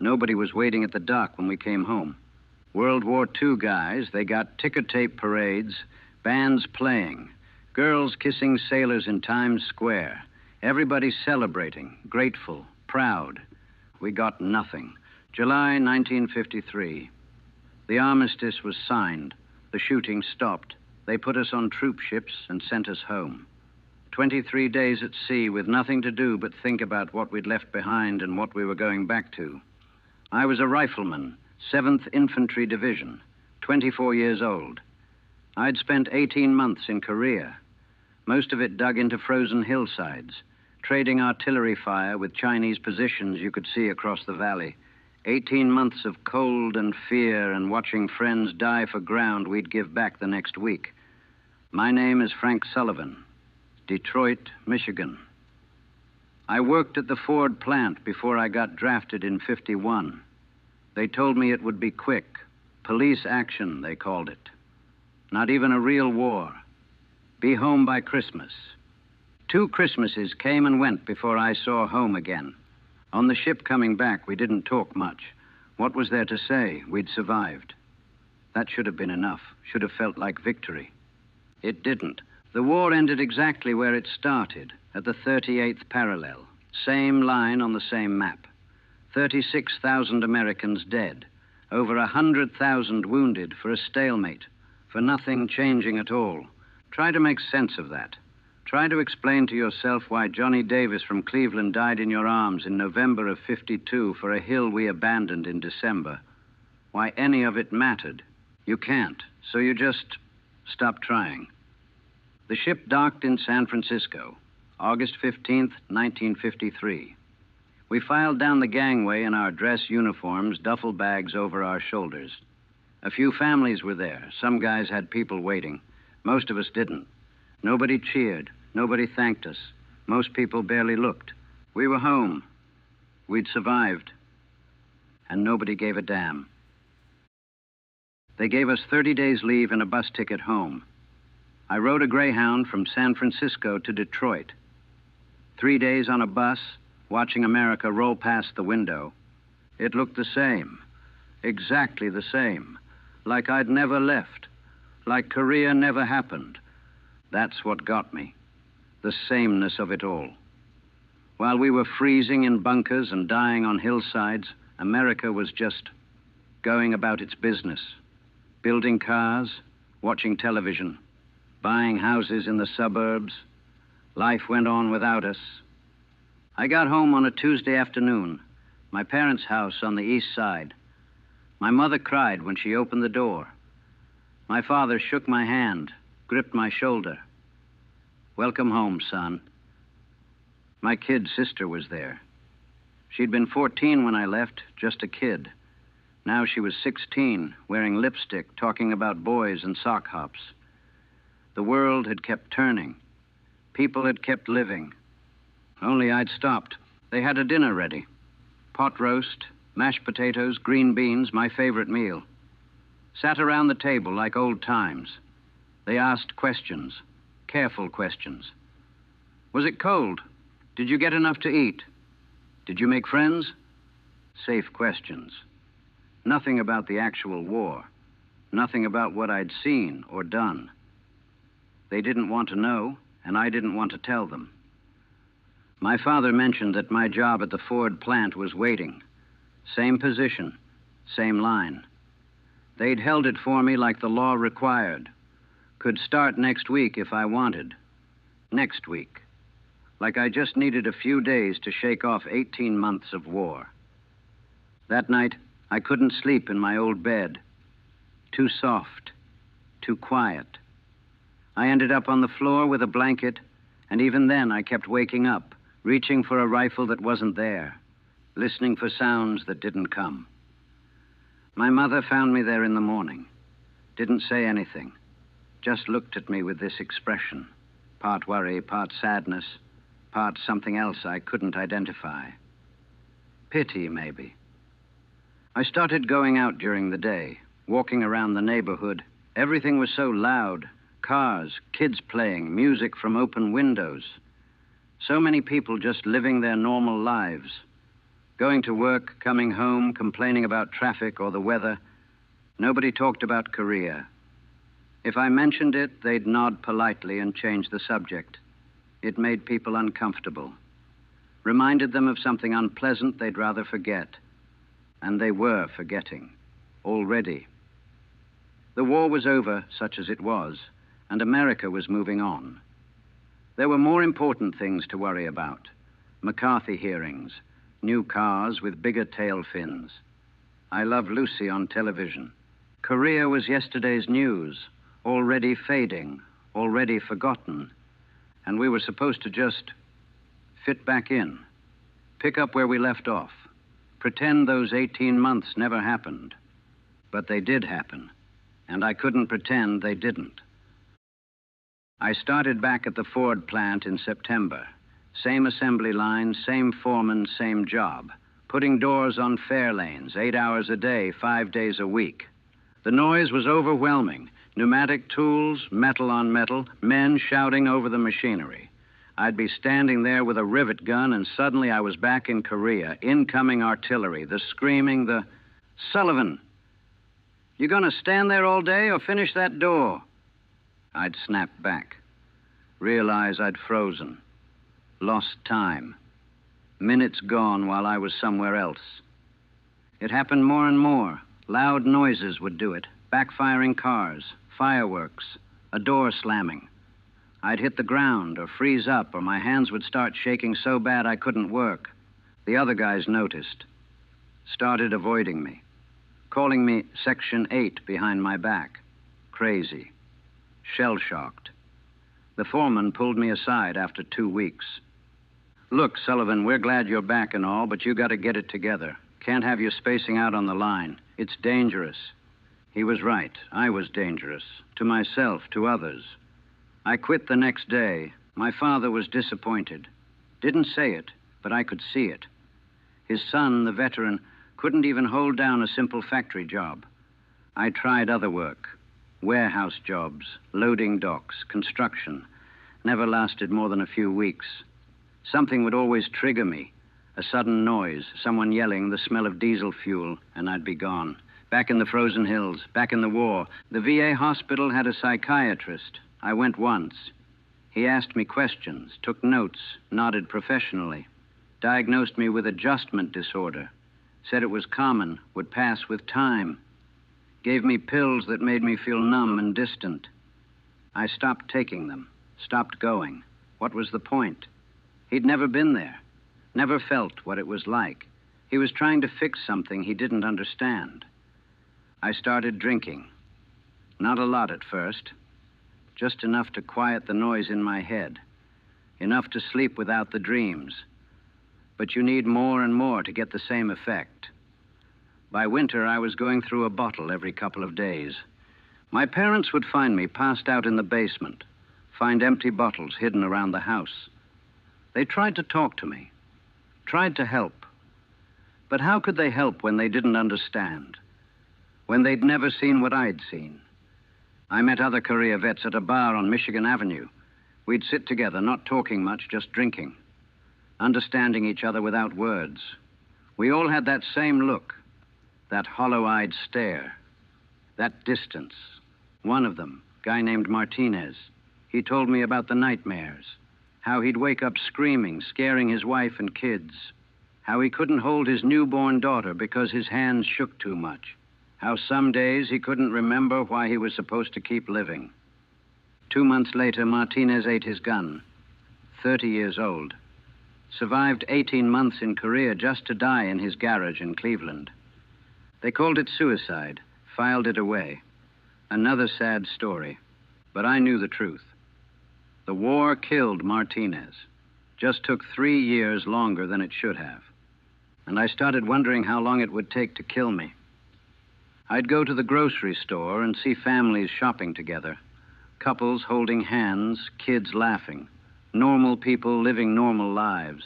Nobody was waiting at the dock when we came home. World War II guys, they got ticker tape parades, bands playing, girls kissing sailors in Times Square, everybody celebrating, grateful, proud. We got nothing. July 1953. The armistice was signed. The shooting stopped. They put us on troop ships and sent us home. 23 days at sea with nothing to do but think about what we'd left behind and what we were going back to. I was a rifleman, 7th Infantry Division, 24 years old. I'd spent 18 months in Korea, most of it dug into frozen hillsides, trading artillery fire with Chinese positions you could see across the valley. 18 months of cold and fear and watching friends die for ground we'd give back the next week. My name is Frank Sullivan, Detroit, Michigan. I worked at the Ford plant before I got drafted in '51. They told me it would be quick. Police action, they called it. Not even a real war. Be home by Christmas. 2 Christmases came and went before I saw home again. On the ship coming back, we didn't talk much. What was there to say? We'd survived. That should have been enough. Should have felt like victory. It didn't. The war ended exactly where it started, at the 38th parallel. Same line on the same map. 36,000 Americans dead. Over 100,000 wounded for a stalemate, for nothing changing at all. Try to make sense of that. Try to explain to yourself why Johnny Davis from Cleveland died in your arms in November of '52 for a hill we abandoned in December. Why any of it mattered. You can't, so you just stop trying. The ship docked in San Francisco, August 15th, 1953. We filed down the gangway in our dress uniforms, duffel bags over our shoulders. A few families were there. Some guys had people waiting. Most of us didn't. Nobody cheered. Nobody thanked us. Most people barely looked. We were home. We'd survived. And nobody gave a damn. They gave us 30 days leave and a bus ticket home. I rode a Greyhound from San Francisco to Detroit. 3 days on a bus, watching America roll past the window. It looked the same. Exactly the same. Like I'd never left. Like Korea never happened. That's what got me. The sameness of it all. While we were freezing in bunkers and dying on hillsides, America was just going about its business. Building cars, watching television, buying houses in the suburbs. Life went on without us. I got home on a Tuesday afternoon, my parents' house on the east side. My mother cried when she opened the door. My father shook my hand, gripped my shoulder. Welcome home, son. My kid sister was there. She'd been 14 when I left, just a kid. Now she was 16, wearing lipstick, talking about boys and sock hops. The world had kept turning. People had kept living. Only I'd stopped. They had a dinner ready. Pot roast, mashed potatoes, green beans, my favorite meal. Sat around the table like old times. They asked questions, careful questions. Was it cold? Did you get enough to eat? Did you make friends? Safe questions. Nothing about the actual war. Nothing about what I'd seen or done. They didn't want to know, and I didn't want to tell them. My father mentioned that my job at the Ford plant was waiting. Same position, same line. They'd held it for me like the law required. Could start next week if I wanted. Next week. Like I just needed a few days to shake off 18 months of war. That night, I couldn't sleep in my old bed. Too soft, too quiet. I ended up on the floor with a blanket, and even then I kept waking up, reaching for a rifle that wasn't there, listening for sounds that didn't come. My mother found me there in the morning. Didn't say anything. Just looked at me with this expression. Part worry, part sadness, part something else I couldn't identify. Pity, maybe. I started going out during the day, walking around the neighborhood. Everything was so loud. Cars, kids playing, music from open windows. So many people just living their normal lives. Going to work, coming home, complaining about traffic or the weather. Nobody talked about Korea. If I mentioned it, they'd nod politely and change the subject. It made people uncomfortable. Reminded them of something unpleasant they'd rather forget. And they were forgetting. Already. The war was over, such as it was, and America was moving on. There were more important things to worry about. McCarthy hearings, new cars with bigger tail fins. I Love Lucy on television. Korea was yesterday's news, already fading, already forgotten. And we were supposed to just fit back in, pick up where we left off, pretend those 18 months never happened. But they did happen, and I couldn't pretend they didn't. I started back at the Ford plant in September. Same assembly line, same foreman, same job. Putting doors on fair lanes, 8 hours a day, 5 days a week. The noise was overwhelming. Pneumatic tools, metal on metal, men shouting over the machinery. I'd be standing there with a rivet gun, and suddenly I was back in Korea. Incoming artillery, the screaming, the... Sullivan, you gonna stand there all day or finish that door? I'd snapped back. Realize I'd frozen. Lost time. Minutes gone while I was somewhere else. It happened more and more. Loud noises would do it. Backfiring cars, fireworks, a door slamming. I'd hit the ground or freeze up, or my hands would start shaking so bad I couldn't work. The other guys noticed. Started avoiding me. Calling me Section 8 behind my back. Crazy. Shell-shocked. The foreman pulled me aside after 2 weeks. Look, Sullivan, we're glad you're back and all, but you got to get it together. Can't have you spacing out on the line. It's dangerous. He was right. I was dangerous. To myself, to others. I quit the next day. My father was disappointed. Didn't say it, but I could see it. His son, the veteran, couldn't even hold down a simple factory job. I tried other work. Warehouse jobs, loading docks, construction. Never lasted more than a few weeks. Something would always trigger me. A sudden noise, someone yelling, the smell of diesel fuel, and I'd be gone. Back in the frozen hills, back in the war. The VA hospital had a psychiatrist. I went once. He asked me questions, took notes, nodded professionally. Diagnosed me with adjustment disorder. Said it was common, would pass with time. Gave me pills that made me feel numb and distant. I stopped taking them, stopped going. What was the point? He'd never been there, never felt what it was like. He was trying to fix something he didn't understand. I started drinking. Not a lot at first, just enough to quiet the noise in my head, enough to sleep without the dreams. But you need more and more to get the same effect. By winter, I was going through a bottle every couple of days. My parents would find me passed out in the basement, find empty bottles hidden around the house. They tried to talk to me, tried to help. But how could they help when they didn't understand? When they'd never seen what I'd seen? I met other Korea vets at a bar on Michigan Avenue. We'd sit together, not talking much, just drinking. Understanding each other without words. We all had that same look. That hollow-eyed stare. That distance. One of them, guy named Martinez, he told me about the nightmares. How he'd wake up screaming, scaring his wife and kids. How he couldn't hold his newborn daughter because his hands shook too much. How some days he couldn't remember why he was supposed to keep living. 2 months later, Martinez ate his gun. 30 years old. Survived 18 months in Korea just to die in his garage in Cleveland. They called it suicide, filed it away. Another sad story, but I knew the truth. The war killed Martinez. Just took 3 years longer than it should have. And I started wondering how long it would take to kill me. I'd go to the grocery store and see families shopping together. Couples holding hands, kids laughing. Normal people living normal lives.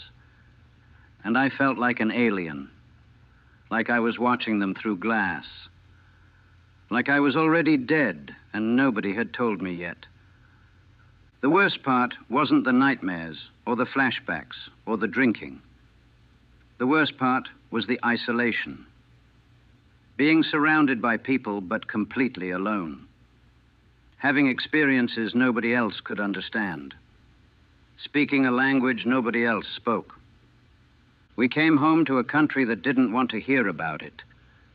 And I felt like an alien. Like I was watching them through glass. Like I was already dead and nobody had told me yet. The worst part wasn't the nightmares or the flashbacks or the drinking. The worst part was the isolation. Being surrounded by people but completely alone. Having experiences nobody else could understand. Speaking a language nobody else spoke. We came home to a country that didn't want to hear about it,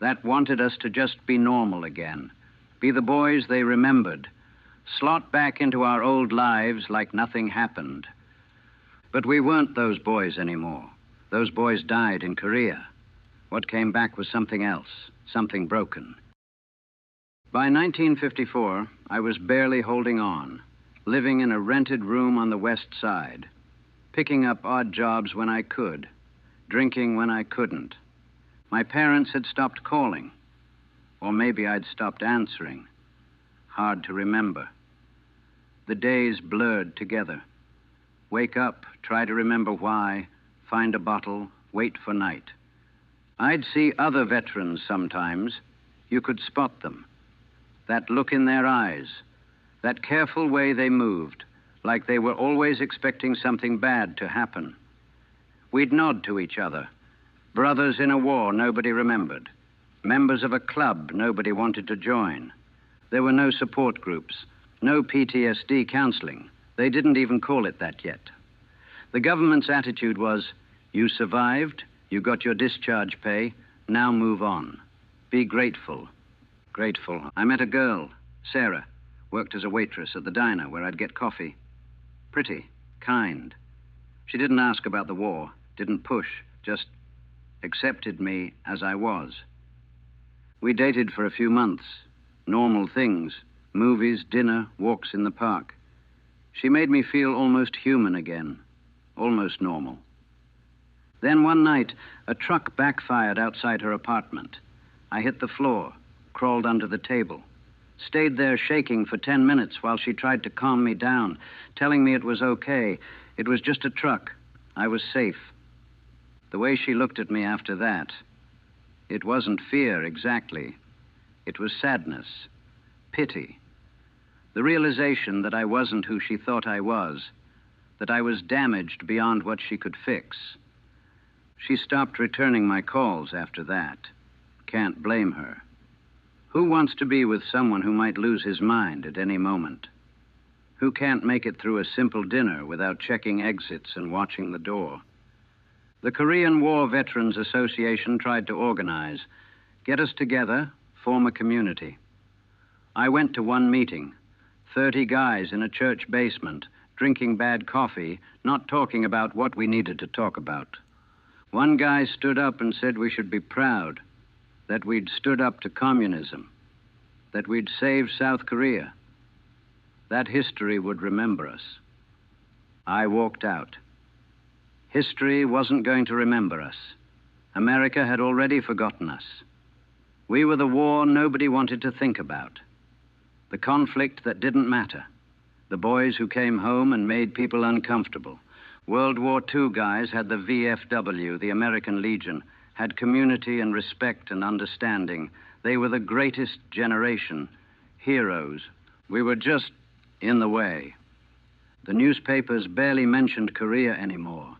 that wanted us to just be normal again, be the boys they remembered, slot back into our old lives like nothing happened. But we weren't those boys anymore. Those boys died in Korea. What came back was something else, something broken. By 1954, I was barely holding on, living in a rented room on the West Side, picking up odd jobs when I could, drinking when I couldn't. My parents had stopped calling, or maybe I'd stopped answering. Hard to remember. The days blurred together. Wake up, try to remember why, find a bottle, wait for night. I'd see other veterans sometimes. You could spot them. That look in their eyes, that careful way they moved, like they were always expecting something bad to happen. We'd nod to each other. Brothers in a war nobody remembered. Members of a club nobody wanted to join. There were no support groups, no PTSD counseling. They didn't even call it that yet. The government's attitude was, you survived, you got your discharge pay, now move on. Be grateful. Grateful. I met a girl, Sarah, worked as a waitress at the diner where I'd get coffee. Pretty, kind. She didn't ask about the war, didn't push, just accepted me as I was. We dated for a few months. Normal things, movies, dinner, walks in the park. She made me feel almost human again, almost normal. Then one night, a truck backfired outside her apartment. I hit the floor, crawled under the table, stayed there shaking for 10 minutes while she tried to calm me down, telling me it was okay. It was just a truck. I was safe. The way she looked at me after that, it wasn't fear exactly. It was sadness, pity, the realization that I wasn't who she thought I was, that I was damaged beyond what she could fix. She stopped returning my calls after that. Can't blame her. Who wants to be with someone who might lose his mind at any moment? Who can't make it through a simple dinner without checking exits and watching the door? The Korean War Veterans Association tried to organize, get us together, form a community. I went to one meeting, 30 guys in a church basement, drinking bad coffee, not talking about what we needed to talk about. One guy stood up and said we should be proud, that we'd stood up to communism, that we'd saved South Korea. That history would remember us. I walked out. History wasn't going to remember us. America had already forgotten us. We were the war nobody wanted to think about. The conflict that didn't matter. The boys who came home and made people uncomfortable. World War II guys had the VFW, the American Legion, had community and respect and understanding. They were the greatest generation, heroes. We were just in the way. The newspapers barely mentioned Korea anymore.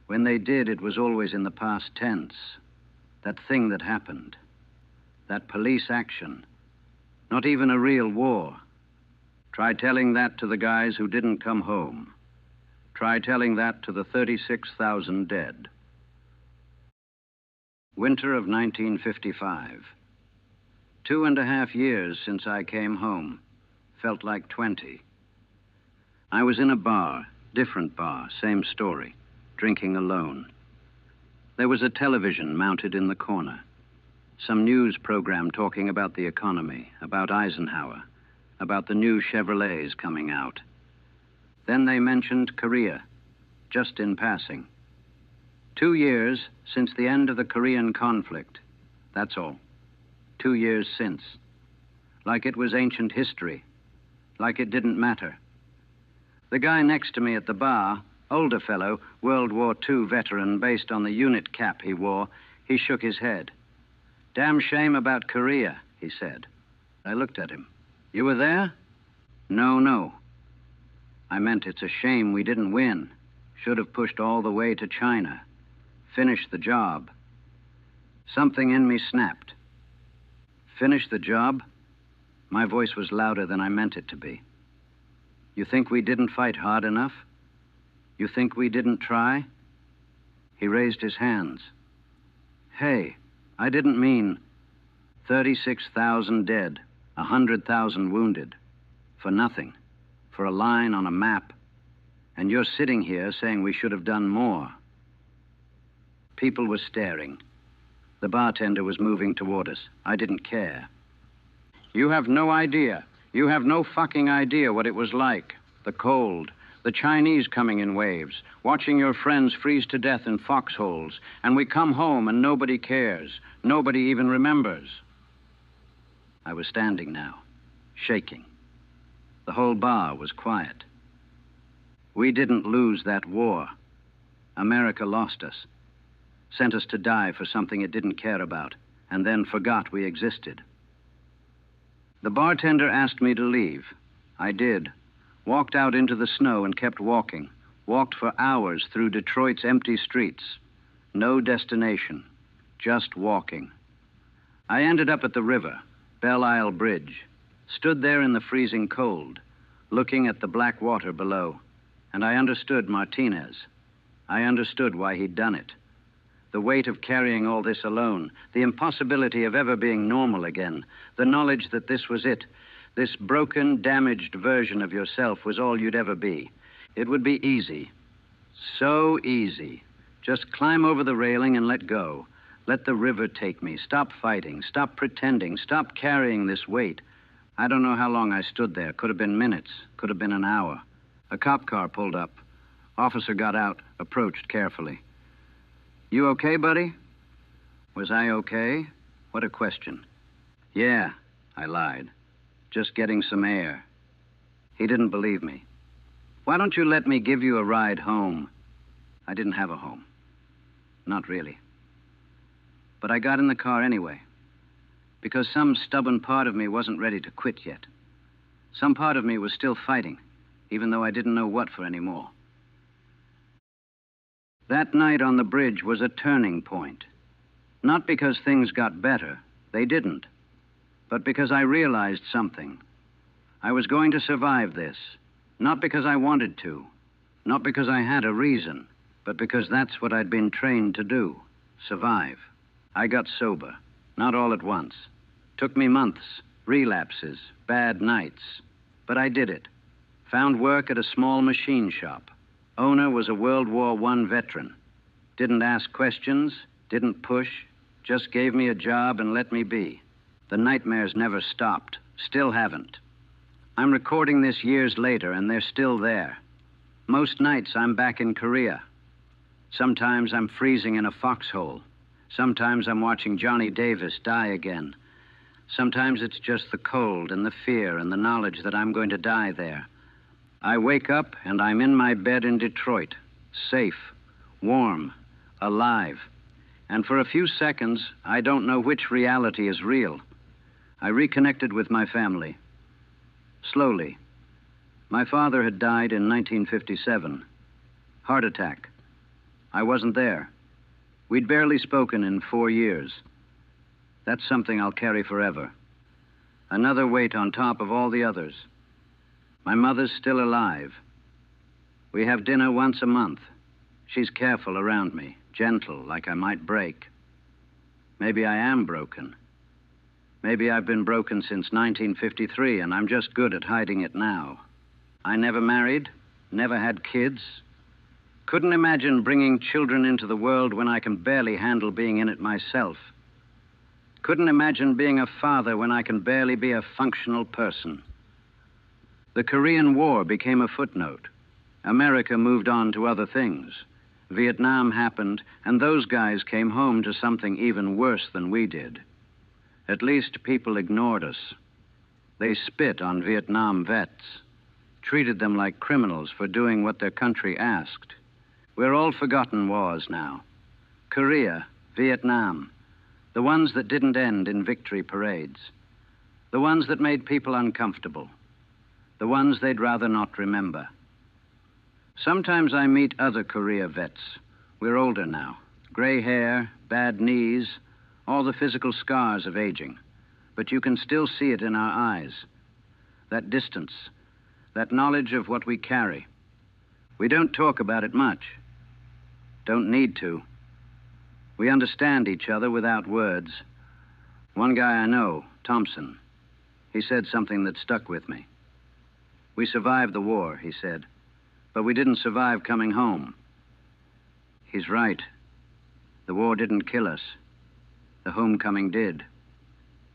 When they did, it was always in the past tense. That thing that happened. That police action. Not even a real war. Try telling that to the guys who didn't come home. Try telling that to the 36,000 dead. Winter of 1955. 2.5 years since I came home. Felt like 20. I was in a bar, different bar, same story, drinking alone. There was a television mounted in the corner. Some news program talking about the economy, about Eisenhower, about the new Chevrolets coming out. Then they mentioned Korea, just in passing. 2 years since the end of the Korean conflict. That's all. 2 years since. Like it was ancient history. Like it didn't matter. The guy next to me at the bar, older fellow, World War II veteran based on the unit cap he wore, he shook his head. Damn shame about Korea, he said. I looked at him. You were there? No. I meant it's a shame we didn't win. Should have pushed all the way to China. Finished the job. Something in me snapped. Finish the job? My voice was louder than I meant it to be. You think we didn't fight hard enough? You think we didn't try? He raised his hands. Hey, I didn't mean 36,000 dead, 100,000 wounded. For nothing. For a line on a map. And you're sitting here saying we should have done more. People were staring. The bartender was moving toward us. I didn't care. You have no idea. You have no fucking idea what it was like. The cold. The Chinese coming in waves. Watching your friends freeze to death in foxholes. And we come home and nobody cares. Nobody even remembers. I was standing now, shaking. The whole bar was quiet. We didn't lose that war. America lost us. Sent us to die for something it didn't care about, and then forgot we existed. The bartender asked me to leave. I did. Walked out into the snow and kept walking. Walked for hours through Detroit's empty streets. No destination. Just walking. I ended up at the river, Belle Isle Bridge. Stood there in the freezing cold, looking at the black water below, and I understood Martinez. I understood why he'd done it. The weight of carrying all this alone, the impossibility of ever being normal again, the knowledge that this was it, this broken, damaged version of yourself was all you'd ever be. It would be easy. So easy. Just climb over the railing and let go. Let the river take me. Stop fighting. Stop pretending. Stop carrying this weight. I don't know how long I stood there. Could have been minutes. Could have been an hour. A cop car pulled up. Officer got out, approached carefully. You okay, buddy? Was I okay? What a question. Yeah, I lied. Just getting some air. He didn't believe me. Why don't you let me give you a ride home? I didn't have a home. Not really. But I got in the car anyway. Because some stubborn part of me wasn't ready to quit yet. Some part of me was still fighting, even though I didn't know what for anymore. That night on the bridge was a turning point. Not because things got better, they didn't, but because I realized something. I was going to survive this, not because I wanted to, not because I had a reason, but because that's what I'd been trained to do, survive. I got sober, not all at once. Took me months, relapses, bad nights. But I did it. Found work at a small machine shop. Owner was a World War I veteran. Didn't ask questions, didn't push, just gave me a job and let me be. The nightmares never stopped, still haven't. I'm recording this years later and they're still there. Most nights I'm back in Korea. Sometimes I'm freezing in a foxhole. Sometimes I'm watching Johnny Davis die again. Sometimes it's just the cold and the fear and the knowledge that I'm going to die there. I wake up and I'm in my bed in Detroit, safe, warm, alive. And for a few seconds, I don't know which reality is real. I reconnected with my family. Slowly. My father had died in 1957. Heart attack. I wasn't there. We'd barely spoken in 4 years. That's something I'll carry forever. Another weight on top of all the others. My mother's still alive. We have dinner once a month. She's careful around me, gentle, like I might break. Maybe I am broken. Maybe I've been broken since 1953, and I'm just good at hiding it now. I never married, never had kids. Couldn't imagine bringing children into the world when I can barely handle being in it myself. Couldn't imagine being a father when I can barely be a functional person. The Korean War became a footnote. America moved on to other things. Vietnam happened, and those guys came home to something even worse than we did. At least people ignored us. They spit on Vietnam vets, treated them like criminals for doing what their country asked. We're all forgotten wars now. Korea, Vietnam, the ones that didn't end in victory parades, the ones that made people uncomfortable, the ones they'd rather not remember. Sometimes I meet other Korea vets. We're older now. Gray hair, bad knees, all the physical scars of aging, but you can still see it in our eyes. That distance, that knowledge of what we carry. We don't talk about it much. Don't need to. We understand each other without words. One guy I know, Thompson, he said something that stuck with me. We survived the war, he said, but we didn't survive coming home. He's right. The war didn't kill us. The homecoming did.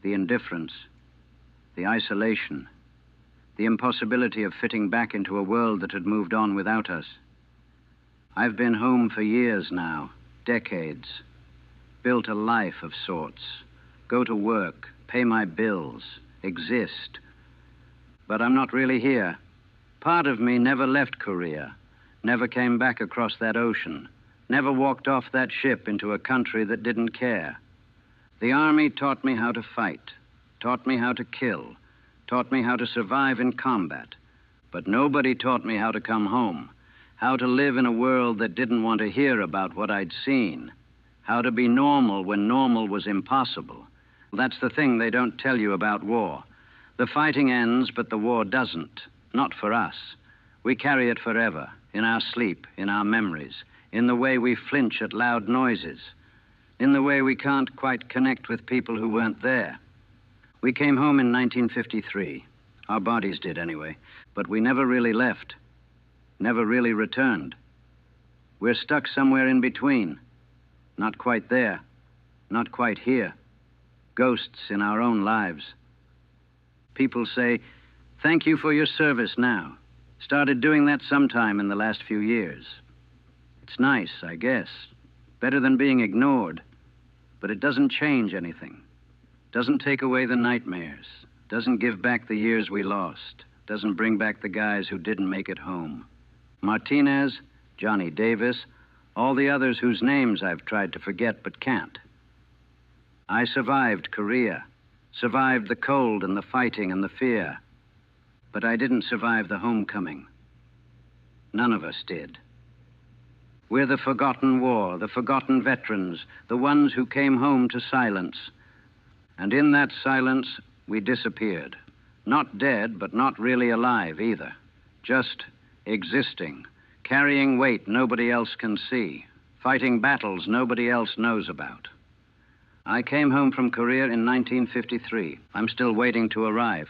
The indifference, the isolation, the impossibility of fitting back into a world that had moved on without us. I've been home for years now, decades. Built a life of sorts. Go to work, pay my bills, exist. But I'm not really here. Part of me never left Korea, never came back across that ocean, never walked off that ship into a country that didn't care. The Army taught me how to fight, taught me how to kill, taught me how to survive in combat. But nobody taught me how to come home, how to live in a world that didn't want to hear about what I'd seen, how to be normal when normal was impossible. That's the thing they don't tell you about war. The fighting ends, but the war doesn't. Not for us. We carry it forever, in our sleep, in our memories, in the way we flinch at loud noises, in the way we can't quite connect with people who weren't there. We came home in 1953. Our bodies did anyway, but we never really left, never really returned. We're stuck somewhere in between. Not quite there, not quite here. Ghosts in our own lives. People say, "Thank you for your service now." Started doing that sometime in the last few years. It's nice, I guess. Better than being ignored. But it doesn't change anything. Doesn't take away the nightmares. Doesn't give back the years we lost. Doesn't bring back the guys who didn't make it home. Martinez, Johnny Davis, all the others whose names I've tried to forget but can't. I survived Korea. Survived the cold and the fighting and the fear. But I didn't survive the homecoming. None of us did. We're the forgotten war, the forgotten veterans, the ones who came home to silence. And in that silence, we disappeared. Not dead, but not really alive either. Just existing, carrying weight nobody else can see, fighting battles nobody else knows about. I came home from Korea in 1953. I'm still waiting to arrive.